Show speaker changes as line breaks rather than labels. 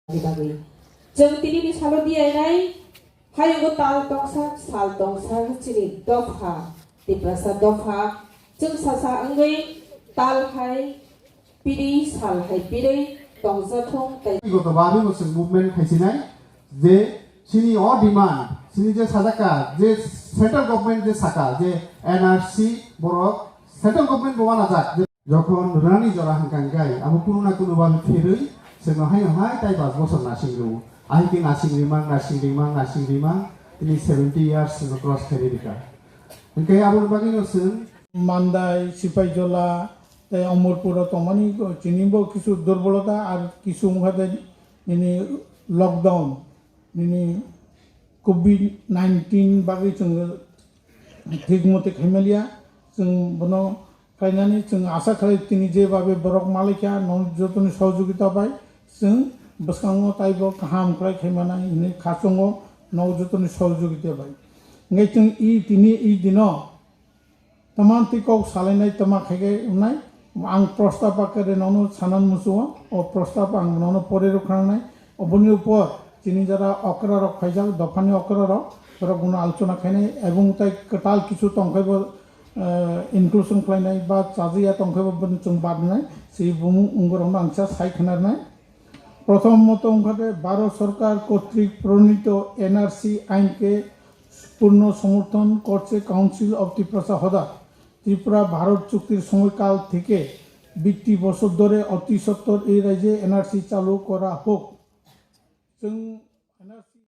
bagay. Jeng tini di salo dia nai hayo go tal tongsa sal tongsa chini dofha tiprasa dofha jeng sasa anggai tal hai piri sal hai piri tongsa thong tai
গত বারে বছর movement খাইছি নাই যে চিনি অ demand চিনি যে সাজাকা যে সেন্ট্রাল গভর্নমেন্ট যে সাকা যে এনআরসি বড় সেন্ট্রাল গভর্নমেন্ট বওয়া না যাক যখন রানী জরা হাঙ্কাং গাই আবো কোনো না কোনো ভাবে ফেরই जोङो हाय ताइ 5 বছর নাসিংরু আহিকে নাসিংরিমাং তিনি 70 ইয়ার্স ক্রস খেরিকা ইনকে আবুল বাগিনো जों
মান্দাই সিপাইজলা তাই অমরপুর তমানি চিনিবো কিছু দুর্বলতা আর কিছু মুখাতে নিনি লকডাউন নিনি কোভিড-19 বাগै जोङो ঠিক মতে খাইমালিয়া जों বনো খাইনানি जों আশা খালি তিনি যেভাবে বরক মালিকা যতনি সহযোগিতা পায় जों বসকাঙ্গো তাইবো কাহাম খাই খাইমানা ইনি খাসঙ্গো যতনি সহযোগিতা পায় ngay जों তিনি দিন तमान्तिको सालायनाय तमा खायगे उनाय आं प्रस्ताव आकारे ननो सानान मुसुआ और प्रस्ताव आं ननो परे रखानाय अबनि उपर जिनि जारा अकरा रक फाइजाल दफानि अकरा रक तरा गुना आलोचना खायनाय एवं ताय कटाल किछु तंखायबो इनक्लुसन खायनाय बा चाजिया तंखायबो जों बादनाय সেই बुमु उंगरावनो आंसा सायखनारनाय प्रथमत उंखाते भारत सरकार কর্তৃক প্রণীত এনআরসি আইনকে পূর্ণ সমর্থন করছে কাউন্সিল অফ ত্রিপুরা হদা ত্রিপুরা ভারত চুক্তির সময়কাল থেকে 20 বছর ধরে অতি সত্বর এই রাজ্যে এনআরসি চালু করা হোক।